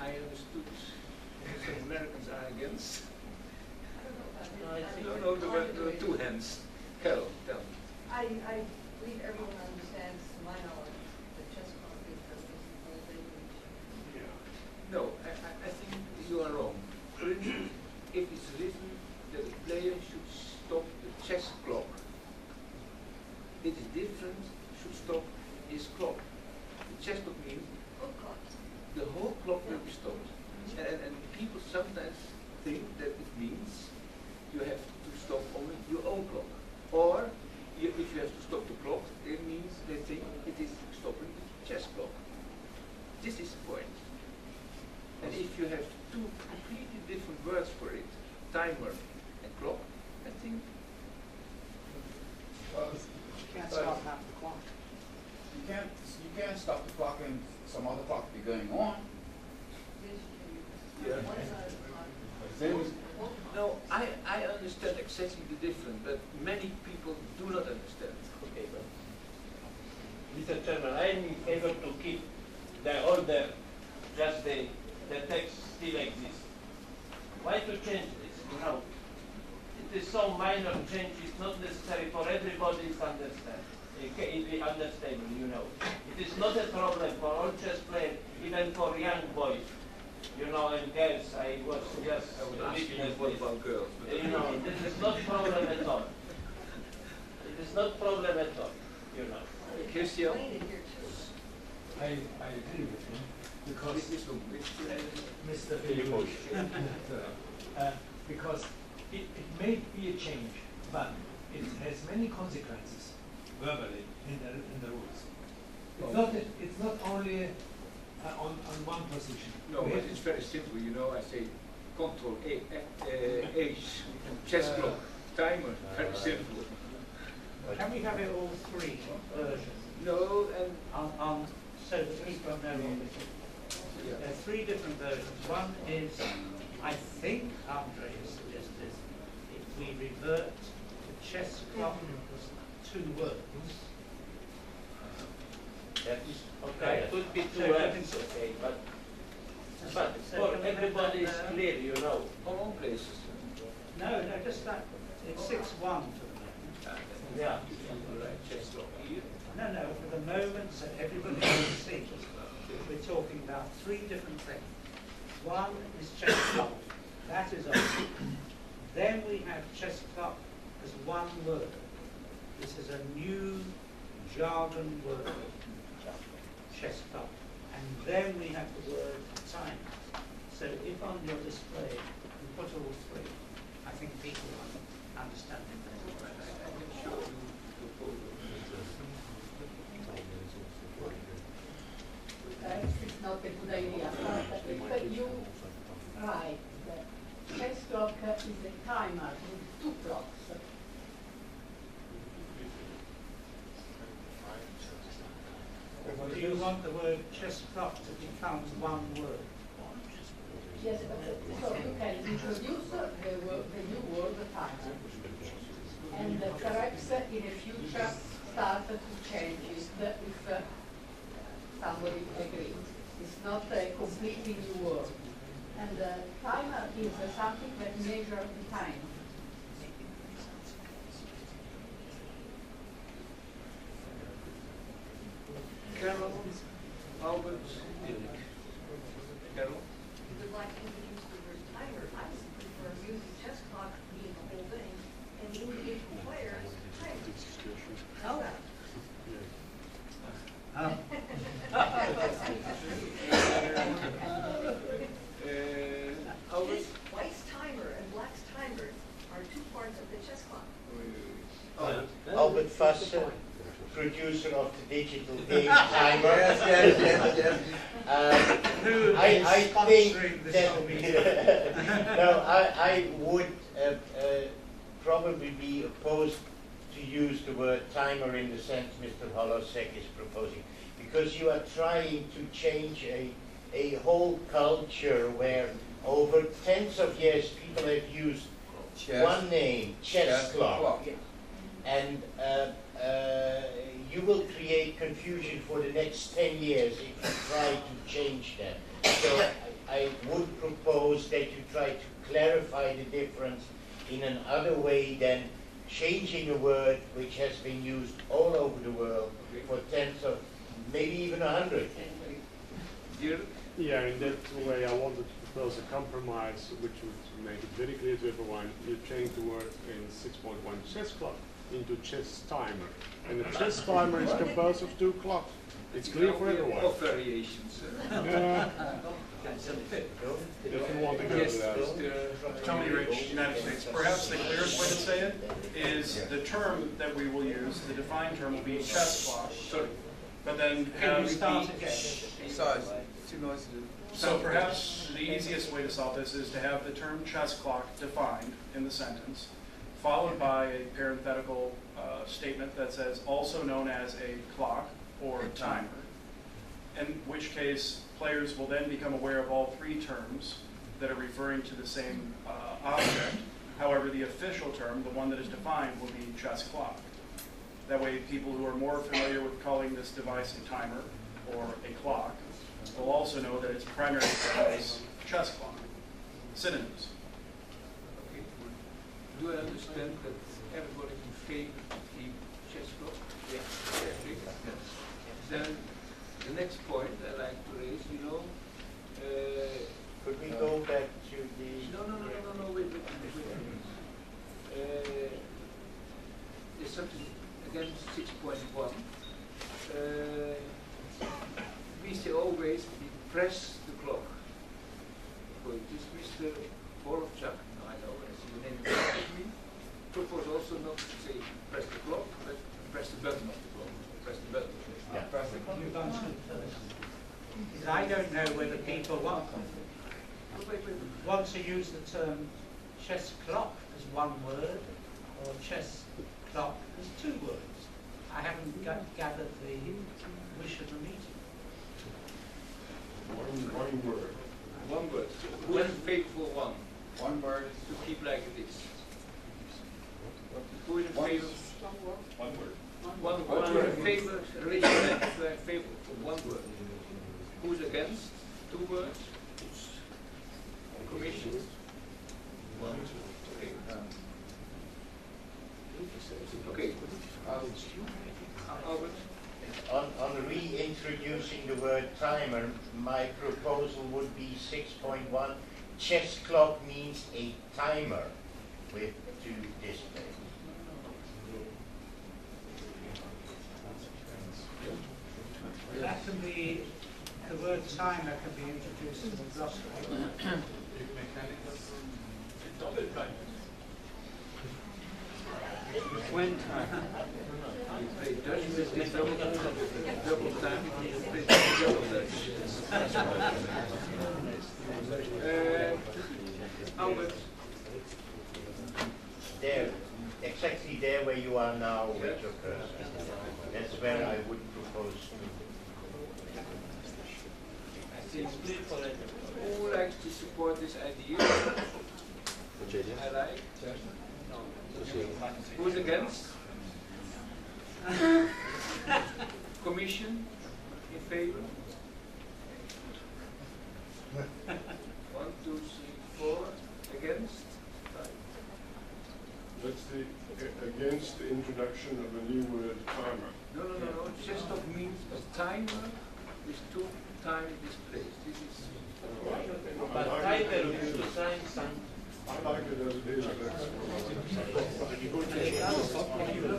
I understood some Americans are against. No, there were two hands. Carol, tell me. I believe everyone understands, to my knowledge, that chess clock is the whole thing. No, I think you are wrong. For instance, if it's written that a player should stop the chess clock, it is different, should stop his clock. The chess clock means the whole clock will be stopped. And people sometimes think that it means you have to stop only your own clock. Or if you have to stop the clock, it means they think it is stopping the chess clock. This is the point. And if you have two completely different words for it, timer and clock, I think you can't stop half the clock. You can't stop the clock and some other clock be going on. yeah. No, I understand exactly the difference, but many people do not understand. Okay, but Mr. Chairman, I am in favor to keep the order, just the text still exists. Why to change this? You know, it is so minor change, it's not necessary for everybody to understand. It be understandable, you know. It is not a problem for all chess players, even for young boys. You know, and girls, I was just What about girls? you know, this is not problem at all. It is not problem at all, you know. Christian? I agree with him because Mr. Because it may be a change, but it has many consequences verbally in the rules. It's not only on one position. No, but it's very simple. You know, I say control H, chess clock, timer. Very simple. Can we have it all three versions? No, and So that people know what this is. There are three different versions. One is, I think Andre has suggested, if we revert to chess clock as 2 words. That is okay. It could be two So words, okay, but for everybody is clear, you know. all places. No, just that. It's 6-1 for the moment. Yeah. Right, chess clock here. No, for the moment, so everybody can see, we're talking about 3 different things. One is chess clock. That is old. Then we have chess clock as 1 word. This is a new jargon word, chess clock. And then we have the word time. So if on your display you put all 3, I think people will understand it better. It's not a good idea. If you write the chess clock is a timer with 2 clocks. Do you want the word chess clock to become 1 word? Yes, so you can introduce the new word timer. And perhaps in the future start to change it if somebody agrees. It's not a completely new word. And timer is something that measures the time. Carol, Albert, Erik. Carol? You would like to introduce the word timer. I would prefer using chess clock being the whole thing, and the individual players timer. Albert? White's timer and black's timer are 2 parts of the chess clock. Albert Fasser, producer of the digital game timer. Yes. I think that no, I would probably be opposed to use the word timer in the sense Mr. Holosek is proposing, because you are trying to change a whole culture where over tens of years people have used one name, chess clock. And you will create confusion for the next 10 years if you try to change that. So I I would propose that you try to clarify the difference in another way than changing a word which has been used all over the world for tens of, maybe even 100. Yeah, in that way I wanted to propose a compromise which would make it very clear to everyone. You change the word in 6.1 chess clock into chess timer. And the chess timer is composed of 2 clocks. It's clear for everyone. Of variations. Yeah. If you want to go to that. Tony Rich, United States. Perhaps the clearest way to say it is the term that we will use, the defined term will be chess clock. But then Can you have start again? Sorry, too noisy. So perhaps the easiest way to solve this is to have the term chess clock defined in the sentence, followed by a parenthetical statement that says also known as a clock or timer, in which case players will then become aware of all 3 terms that are referring to the same object. However, the official term, the one that is defined, will be chess clock. That way people who are more familiar with calling this device a timer or a clock will also know that its primary term is chess clock. Synonyms. Okay. Do I understand that everybody is in favor of the chess clock? Yes. Then the next point I like to raise, Could we go back to the... No, wait. There's something against 6.1. We say always we press the clock. For this Mr. Borovchak, no, I know, I see the name of me, propose also not to say press the clock, but press the button of the clock. Press the button. Yeah. Press the clock. You've answered first. Because I don't know whether people want to use the term chess clock as one word or chess clock as 2 words. I haven't gathered the wish of the meeting. One word. One word. Who is in favor for one? One word. To keep like it is. Who is in favor? One word. One word. Who is in favor? Raise your hand if you are in favor for one word. Who is against? 2 words. Commission. One. Okay. Okay. Albert. On reintroducing the word timer, my proposal would be 6.1. Chess clock means a timer with 2 displays. That can be, the word timer can be introduced in the glossary. When time? You play Dutch with the double time, you play double Dutch. Albert. There, exactly there where you are now with your cursor. That's where I would propose to. I think who likes to support this idea? I like. Who's against? Commission in favor? 1, 2, 3, 4 against? 5. That's the against the introduction of a new word, timer. No. Chess clock means a timer with 2 time displays. This is. But title is to sign some. I like it as it is.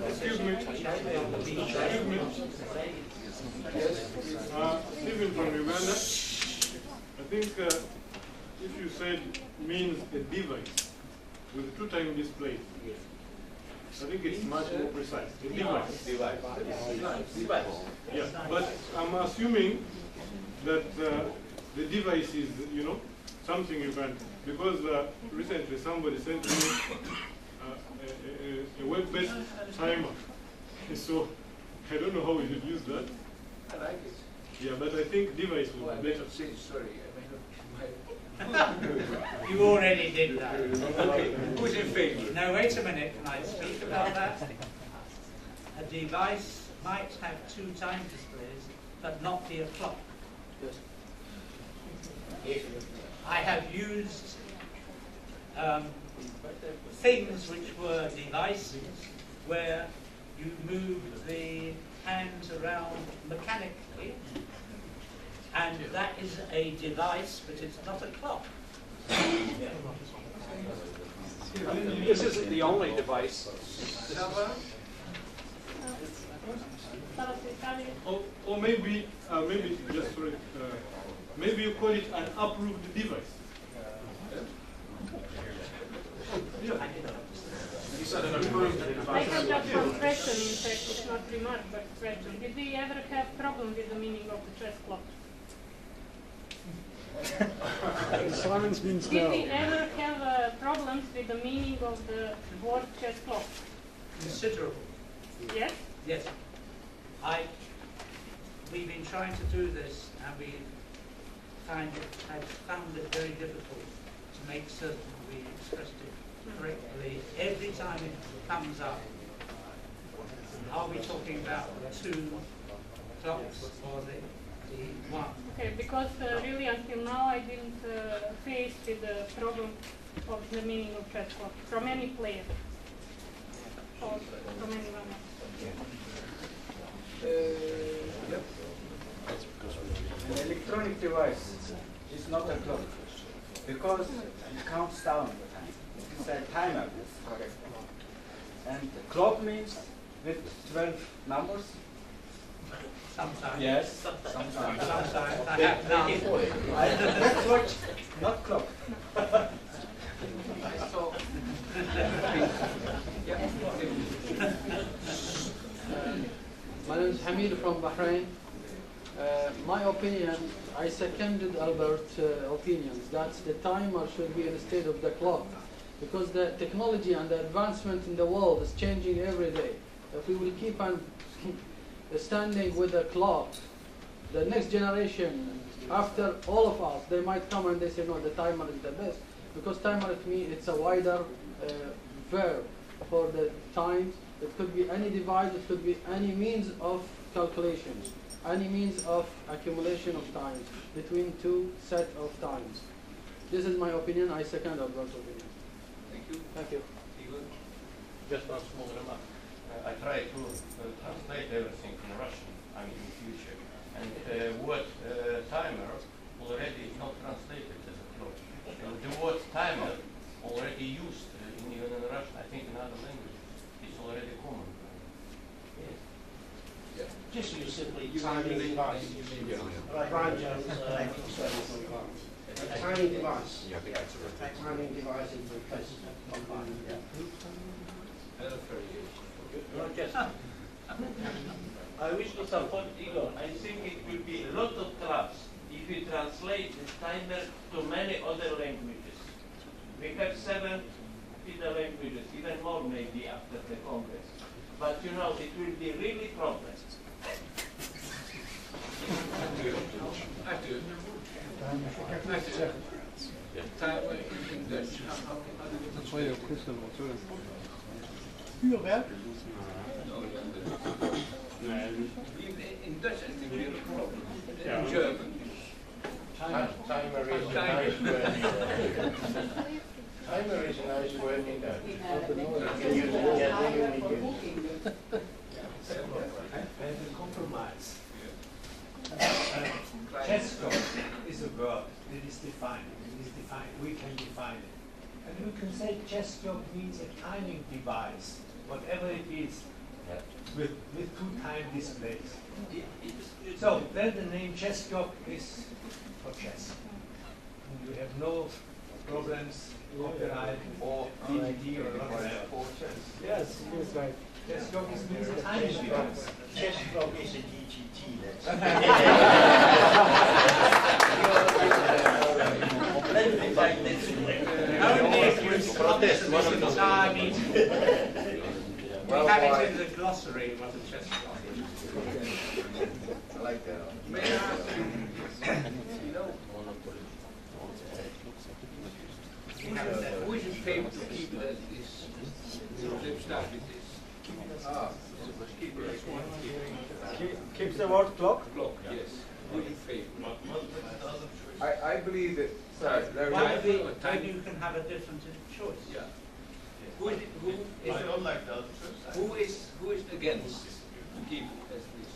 Excuse me. Stephen from Uganda. I think if you said means a device with 2 time displays, I think it's much more precise. A device. Device. Yeah, but I'm assuming that the device is, something you can, because recently somebody sent me a web-based timer. So I don't know how we should use that. I like it. Yeah, but I think device Oh, I would be may better. not say sorry. I may not. You already did that. Okay. Who's in favor? No, wait a minute, can I speak about that? A device might have 2 time displays, but not be a clock. I have used things which were devices where you move the hands around mechanically, and that is a device, but it's not a clock. This isn't the only device. Or maybe just sorry, maybe you call it an approved device. You said an approved I device. have just one question, in fact, it's not remark, but question. Did we ever have problem with the meaning of the chess clock? Silence means Did no. we ever have problems with the meaning of the word chess clock? Considerable. Yes? Yes. We've been trying to do this, and I've found it very difficult to make certain we expressed it correctly every time it comes up. Are we talking about two clocks or the one? Okay, because really until now I didn't face with the problem of the meaning of chess clock from any player or from anyone else. Yep. An electronic device is not a clock because it counts down the time. It's a timer, that's correct. And clock means with 12 numbers. Sometimes. Yes, sometimes. Sometimes. I have none. That's what, not clock. So, My name is Hamid from Bahrain. My opinion, I seconded Albert's opinions that the timer should be instead of the clock, because the technology and the advancement in the world is changing every day. If we will keep on standing with the clock, the next generation, after all of us, they might come and they say, no, the timer is the best, because timer to me, it's a wider verb for the times. It could be any device, it could be any means of calculations, any means of accumulation of times between two set of times. This is my opinion. I second Albert's opinion. thank you. Thank you. Just one small remark. I try to translate everything in Russian, I mean in future. And the word timer already not translated as a clock. And the word timer already used even in Russian, I think in other languages. It's already common. Just use simply timing device. Brian Jones, a timing device. A timing device is replaced. I wish to support Igor. I think it will be a lot of traps if we translate the timer to many other languages. We have 7 other languages, even more maybe after the Congress. But you know, it will be really problems. Vuurwerk? In Dutch, I think we have a problem. Yeah. In German. Timer is a nice word. Timer is a nice word in Dutch. You can use it in any medium. And the compromise. Chess clock is a verb. It is defined. It is defined. We can define it. And we can say chess clock means a timing device, whatever it is, with 2 time displays. So then the name chess clock is for chess. And you have no problems, copyright or DGD or whatever. Yes, yes, right. Chess clock means a timing device. Chess clock is a DGT, let's Only if you protest one of the time. We have it in the glossary what a chess clock is. I like that. May I ask you, you know, who is in favor to keep this? Let's start with this. Keeps the word clock? Clock, yes. Who is in favor? I I believe that there Maybe is maybe you can have a different choice. Yeah. Who is I don't like that. who is against to keep it as this?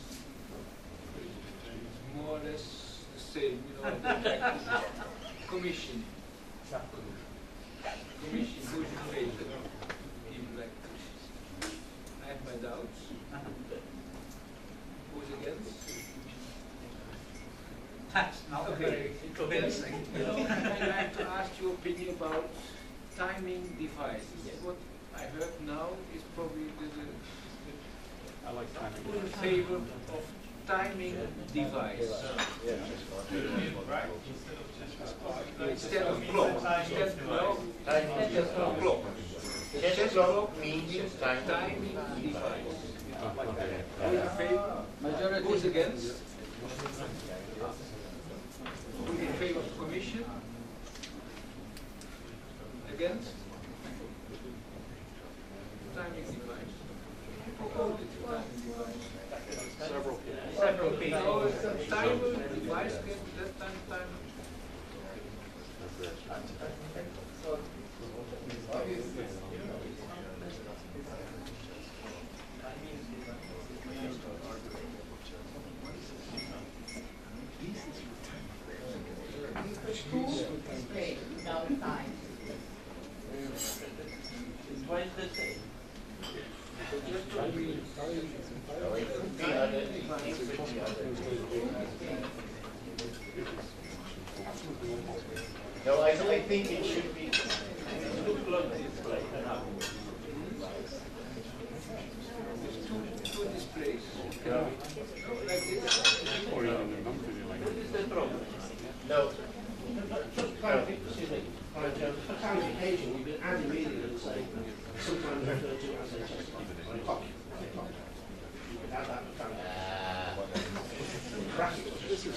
It's more or less the same, you know, like commission. Commission, who is in favor? Keep it like this. I have my doubts. Who is against? That's not very convincing. You know, I'd like to ask your opinion about timing devices. What I heard now is probably I like timing. in favor of timing device. Instead of clock. Instead of clock. Chess clock means Timing device. Who is in favor? Majority. Who is against? Who is in favor of the commission? Against? Timing device. Who voted for timing device? Several Several people. So, timer device can that time. Display without time. Twice the same. No, I think it should be. Two displays. Like this. Or even a non-video like What is the problem? No. Just excuse me, for clarification, you can add immediately and say, sometimes referred to as a chess clock. You could add that for clarification.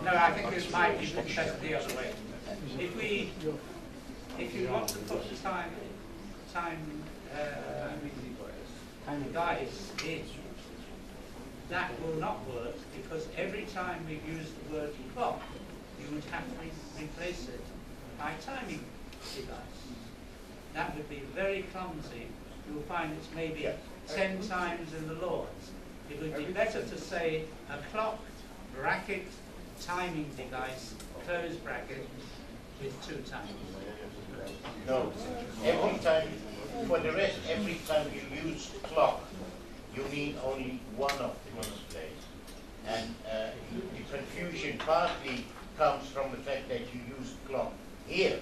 No, I think this might be better the other way. If you want to put the time device in, that will not work because every time we use the word clock, you would have to replace it by timing device. That would be very clumsy. You'll find it's maybe 10 times in the laws. It would be better to say a clock, bracket, timing device, close bracket, with 2 times. No. Every time, for the rest, every time you use clock, you need only one of the displays. And the confusion partly comes from the fact that you use clock here.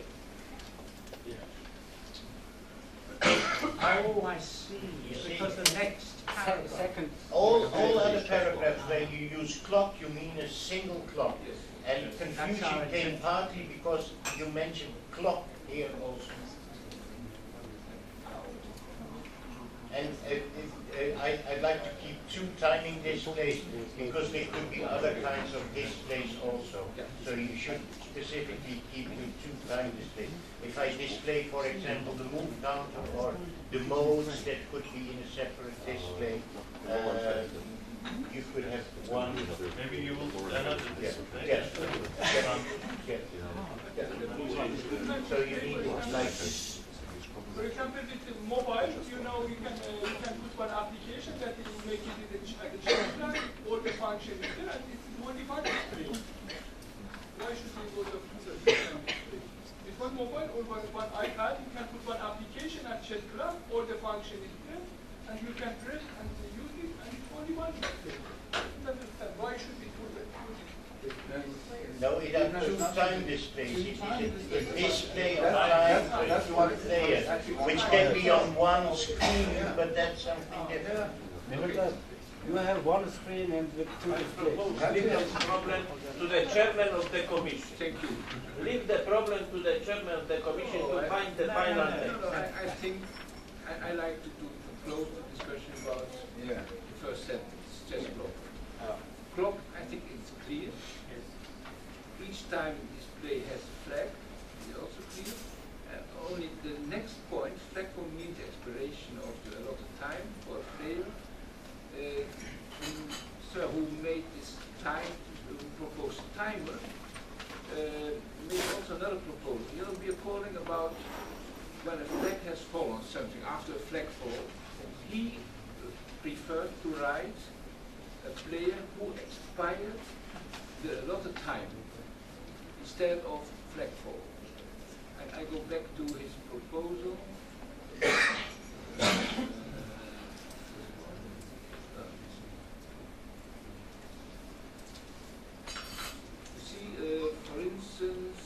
Oh, I see. Because the next paragraph. All other paragraphs where you use clock, you mean a single clock. And confusion came partly because you mentioned clock here also. And I'd like to keep 2 timing displays because there could be other kinds of displays also. So you should specifically keep the 2 time displays. If I display, for example, the move counter or the modes that could be in a separate display, you could have one. Maybe you will do another display. Yes. So you need it like this. For example, with the mobile, you know, you can put one application that will make it at the chess plan, all the function is there, and it's only one display. Why should we go to the display? With one mobile or one iPad, you can put one application at chess club, all the function is there, and you can press and use it, and it's only one display. Why should we do that? No, it has 2 time displays. It is a display of time player, which can be on one screen, but that's something different. You have one screen and with 2 displays. Leave the problem to the chairman of the commission. Thank you. Leave the problem to the chairman of the commission to find the final text. I think I like to close the discussion about the first sentence, chess clock. Clock, I think it's clear. Each time display has a flag, it's also clear. Only the next point, flag will mean the expiration of a lot of time for a player. Sir, who made this time, proposed timer, another proposal. You know, we are calling about when a flag has fallen, something after a flag fall. He preferred to write a player who expired the allotted time instead of flag fall. And I go back to his proposal. For instance,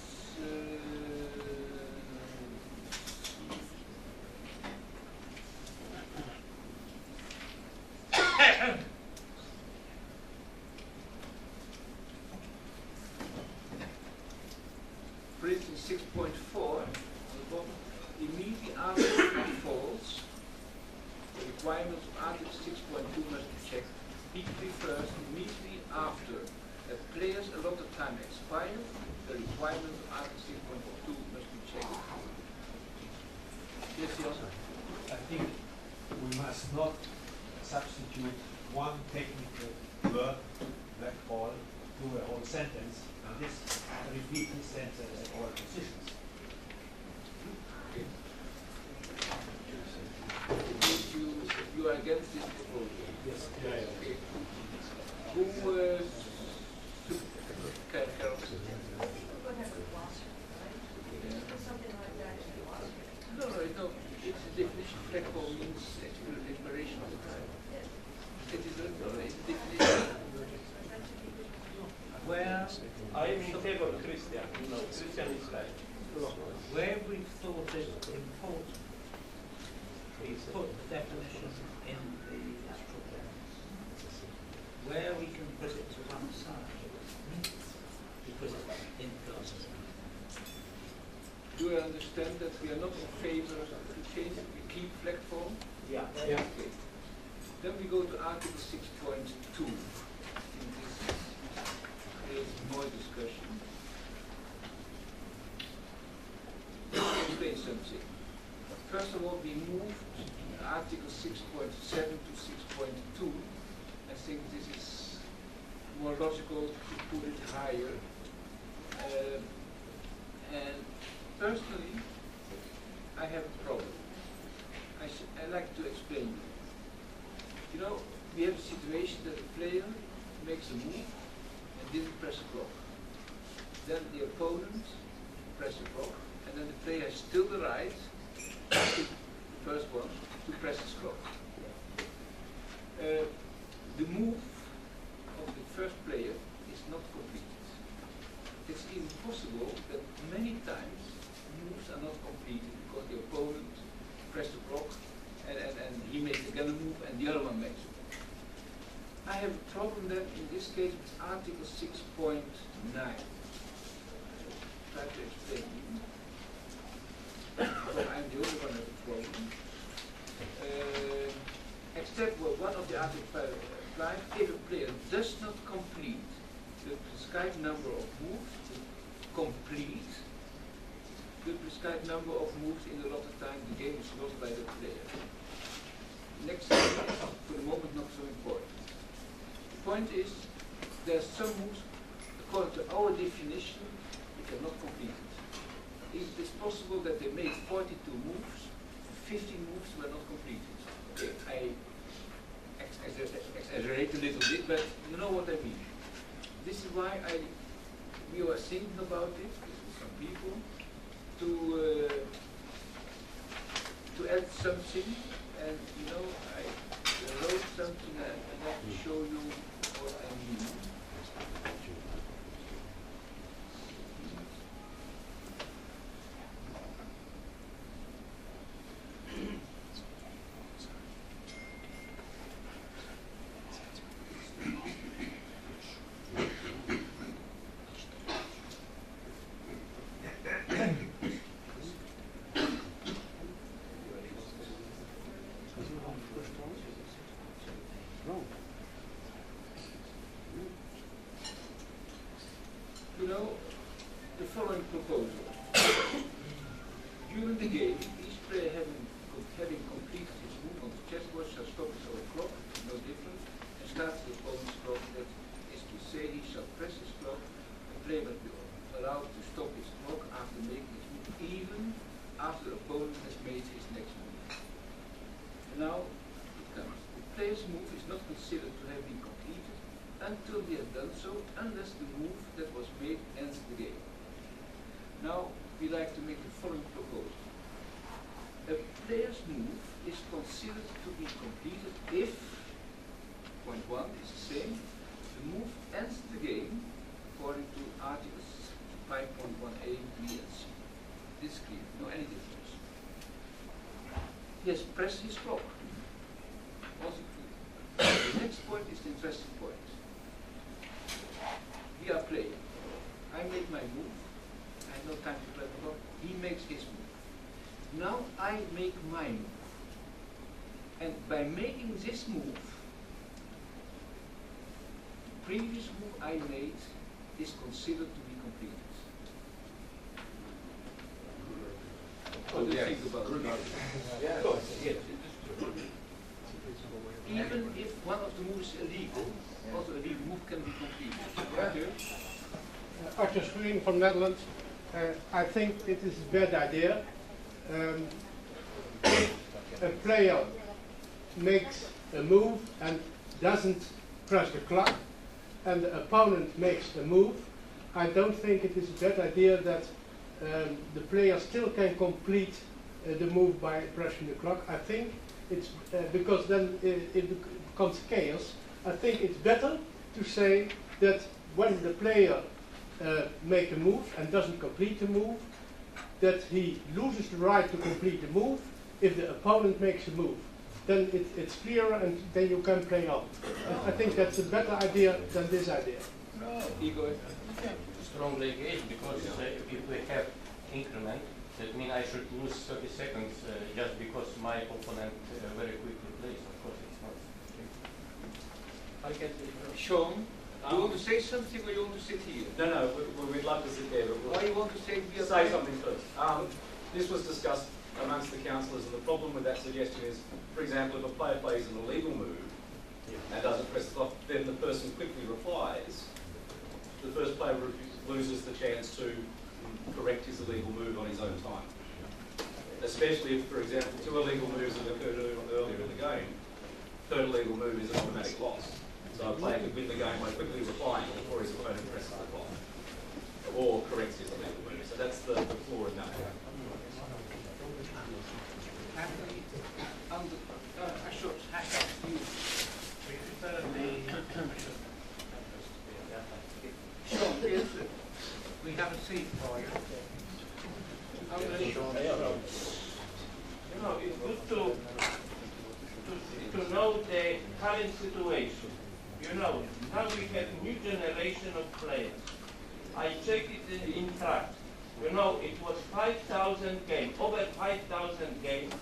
for instance, 6.4 on the bottom, immediately after the falls, the requirements of Article 6.2 must be checked. He prefers immediately after a player's allotted time expires, the requirement of Article 6.2 must be checked. Yes, yes. I think we must not substitute one technical word, black ball, to a whole sentence, and this repeat this sentence at all positions. You are against this proposal? Yes. Okay. Who Carol? No, it's a definition. Flag ball means expiration of the time. It is a definition. Where I am in favor of Christian. No, Christian is right. where we thought it important, we put the definition in the program. Where we can put it to one side, we put it in class. Do you understand that we are not in favor to change it? We keep flag form? Yeah. Yeah. Okay. Then we go to Article 6.2. This creates more discussion. Let me explain something. First of all, we moved Article 6.7 to 6.2. I think this is more logical to put it higher. And personally, I have a problem. I like to explain. You know, we have a situation that a player makes a move and didn't press a clock. Then the opponent press a clock, and then the player has still the right, the first one, to press his clock. The move of the first player is not completed. It's even possible that many times moves are not completed because the opponent pressed the clock and he makes again a move and the other one makes it. I have a problem then in this case with Article 6.9. Try to explain you. So I'm the only one with a problem. Except where one of the articles applies, if a player does not complete the prescribed number of moves, complete the prescribed number of moves in a lot of time, the game is lost by the player. Next thing is, for the moment, not so important. The point is, there are some moves, according to our definition, which are not completed. It is possible that they made 42 moves, 15 moves were not completed. Okay, I exaggerate a little bit, but you know what I mean. This is why we were thinking about it with some people to add something, and you know I wrote something and I'd like to show you what I mean. You know, the following proposal. During the game, each player having completed his move on the chessboard shall stop his own clock, no different, and starts the opponent's clock. That is to say, he shall press his clock. The player must be allowed to stop his clock after making his move, even after the opponent has made his next move. And now it comes. The player's move is not considered to have been completed until he has done so, unless the move that was made ends the game. Now we like to make the following proposal. A player's move is considered to be completed if, point 1 is the same, the move ends the game according to articles 5.1a, B and C. This is clear, no any difference. He has pressed his clock. Also clear. The next point is the interesting point. We are playing. I make my move. I have no time to play the clock. He makes his move. Now I make my move. And by making this move, the previous move I made is considered to be completed. What do you think about it? Yes. Even if one of the moves is illegal, also a legal move can be completed. Arthur Screen from Netherlands. I think it is a bad idea. If a player makes a move and doesn't press the clock, and the opponent makes a move, I don't think it is a bad idea that the player still can complete the move by pressing the clock. I think it's because then it becomes chaos. I think it's better to say that when the player makes a move and doesn't complete the move, that he loses the right to complete the move if the opponent makes a move. Then it's clearer and then you can play on. I think that's a better idea than this idea. Igor? Strongly engaged, because if we have increment, that means I should lose 30 seconds just because my opponent very quickly plays. Of course, it's not. I get Sean, you want to say something or you want to sit here? No, we'd love to sit there. But Why you want to say something first? This was discussed amongst the councillors, and the problem with that suggestion is, for example, if a player plays an illegal move and doesn't press the clock, then the person quickly replies, the first player loses the chance to correct his illegal move on his own time. Especially if, for example, 2 illegal moves have occurred earlier in the game, third illegal move is an automatic loss. So a player could win the game by quickly replying before his opponent presses the clock, or corrects his illegal move. So that's the flaw in that. We have a seat for you. You know, it's good to know the current situation. You know, now we have new generation of players. I checked it in track. You know, it was 5,000 games, over 5,000 games.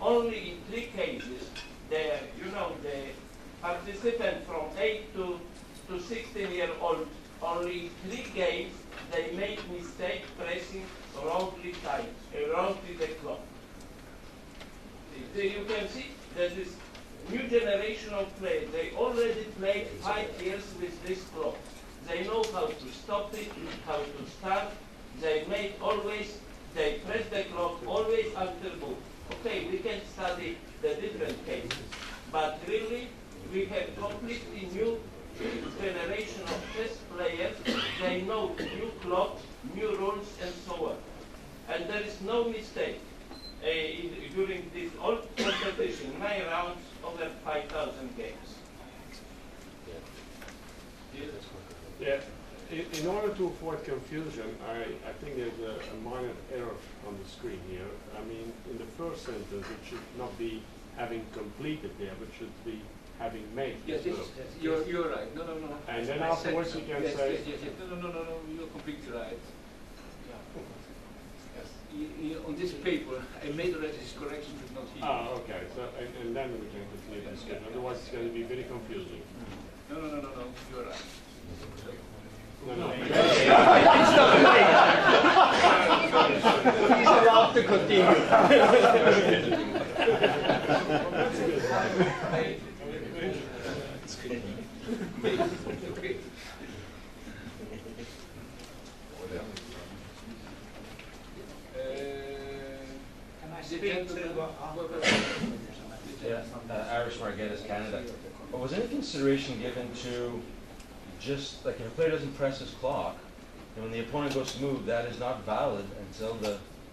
Only in 3 cases, the participant from 8 to 16-year-old, only 3 games, they made mistake pressing wrongly the clock. You can see that this new generation of players, they already played 5 years with this clock. They know how to stop it, how to start. They press the clock always after move. Okay, we can study the different cases, but really we have completely new generation of chess players. They know new clocks, new rules, and so on. And there is no mistake during this old competition, 9 rounds, over 5,000 games. Yeah. In order to avoid confusion, I think there's a minor error on the screen here. I mean, in the first sentence, it should not be having completed there, but should be having made. Yes, you're right. No. And then afterwards you can say... Yes. No, you're completely right. On this paper, I made already this correction, but not here. Ah, okay. So, and then we can continue the discussion. Otherwise, it's going to be very confusing. No, you're right. No. He's allowed to continue. Okay. speak to Yeah, Irish Margettas, Canada. But was any consideration given to just, like, if a player doesn't press his clock, and when the opponent goes to move, that is not valid until the